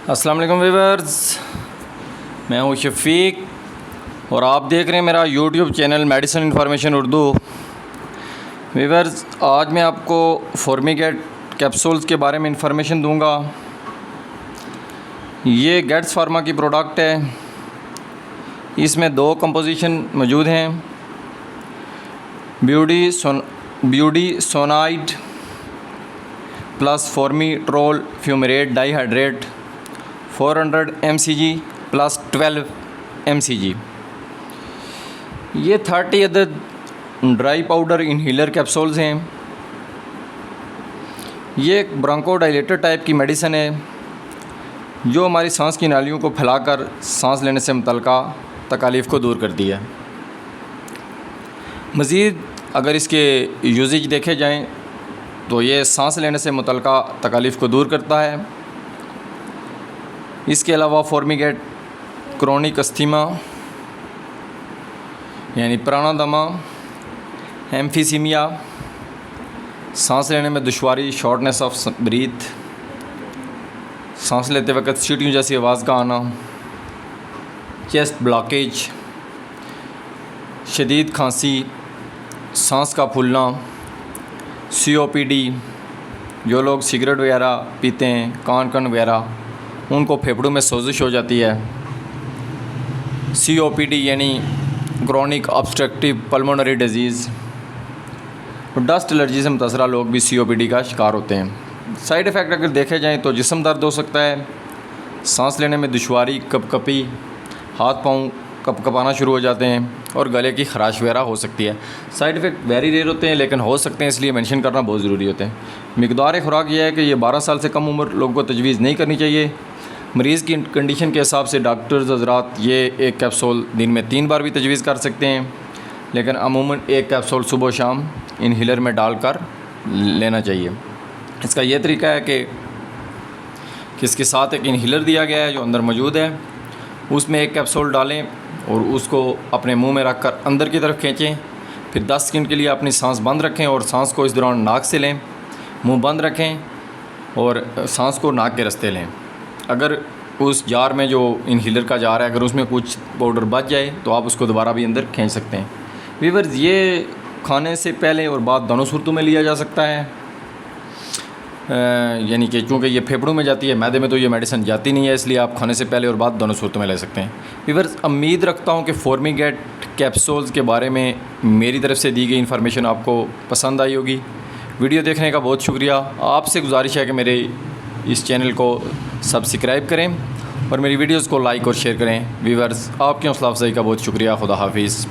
अस्सलाम वालेकुम व्यूअर्स, मैं हूँ शफीक और आप देख रहे हैं मेरा YouTube channel medicine information Urdu. Viewers, आज मैं आपको फॉर्मिगेट कैप्सूल्स के बारे में इंफॉर्मेशन दूंगा। ये गेट्स फार्मा की प्रोडक्ट है। इसमें दो कंपोजिशन मौजूद हैं, budesonide plus formoterol fumarate dihydrate 400 mcg plus 12 mcg। ये 30 अदद ड्राई पाउडर इनहेलर कैप्सूल्स हैं। ये एक ब्रोंकोडायलेटर टाइप की मेडिसिन है जो हमारी सांस की नालियों को फैलाकर सांस लेने से मुतल्लिका तकालीफ़ को दूर करती है। मज़ीद अगर इसके यूजेज देखे जाएं तो ये सांस लेने से मुतल्लिका तकालीफ़ को दूर करता है। इसके अलावा फॉर्मिगेट क्रोनिक अस्थमा यानी प्राणादमा, एम्फीसीमिया, सांस लेने में दुश्वारी, शॉर्टनेस ऑफ ब्रीथ, सांस लेते वक्त सीटियों जैसी आवाज़ का आना, चेस्ट ब्लॉकेज, शदीद खांसी, सांस का फूलना, COPD, जो लोग सिगरेट वगैरह पीते हैं, कान वगैरह, उनको फेफड़ों में सोजिश हो जाती है। COPD यानी chronic obstructive pulmonary disease. Dust allergy से मुतासरा लोग भी COPD का शिकार होते हैं। साइड इफ़ेक्ट अगर देखे जाएं तो जिस्म दर्द हो सकता है, सांस लेने में दुश्वारी, कपकपी, हाथ पाँव कपकपाना शुरू हो जाते हैं और गले की खराश वगैरह हो सकती है। साइड इफ़ेक्ट वेरी रेयर होते हैं लेकिन हो सकते हैं, इसलिए मेंशन करना बहुत ज़रूरी होते हैं। मिकदार खुराक यह है कि ये 12 साल से कम उम्र लोगों को तजवीज़ नहीं करनी चाहिए। मरीज़ की कंडीशन के हिसाब से डॉक्टर्स हज़रात ये एक कैप्सूल दिन में 3 बार भी तजवीज़ कर सकते हैं, लेकिन अमूमन एक कैप्सूल सुबह शाम इनहेलर में डालकर लेना चाहिए। इसका ये तरीका है कि इसके साथ एक इनहेलर दिया गया है जो अंदर मौजूद है, उसमें एक कैप्सूल डालें और उसको अपने मुंह में रखकर अंदर की तरफ खींचें। फिर 10 सेकंड के लिए अपनी सांस बंद रखें और सांस को इस दौरान नाक से लें, मुंह बंद रखें और सांस को नाक के रास्ते लें। अगर उस जार में जो इनहेलर का जार है, अगर उसमें कुछ पाउडर बच जाए तो आप उसको दोबारा भी अंदर खींच सकते हैं। व्यूअर्स, ये खाने से पहले और बाद दोनों सूरतों में लिया जा सकता है। यानी कि चूँकि ये फेफड़ों में जाती है, मैदे में तो ये मेडिसिन जाती नहीं है, इसलिए आप खाने से पहले और बाद दोनों सूरतों में ले सकते हैं। व्यूअर्स, उम्मीद रखता हूँ कि फॉर्मिगेट कैप्सूल्स के बारे में मेरी तरफ से दी गई इन्फॉर्मेशन आपको पसंद आई होगी। वीडियो देखने का बहुत शुक्रिया। आपसे गुजारिश है कि मेरे इस चैनल को सब्सक्राइब करें और मेरी वीडियोज़ को लाइक और शेयर करें। व्यूअर्स, आपकी हौसला अफजाई का बहुत शुक्रिया। खुदा हाफिज़।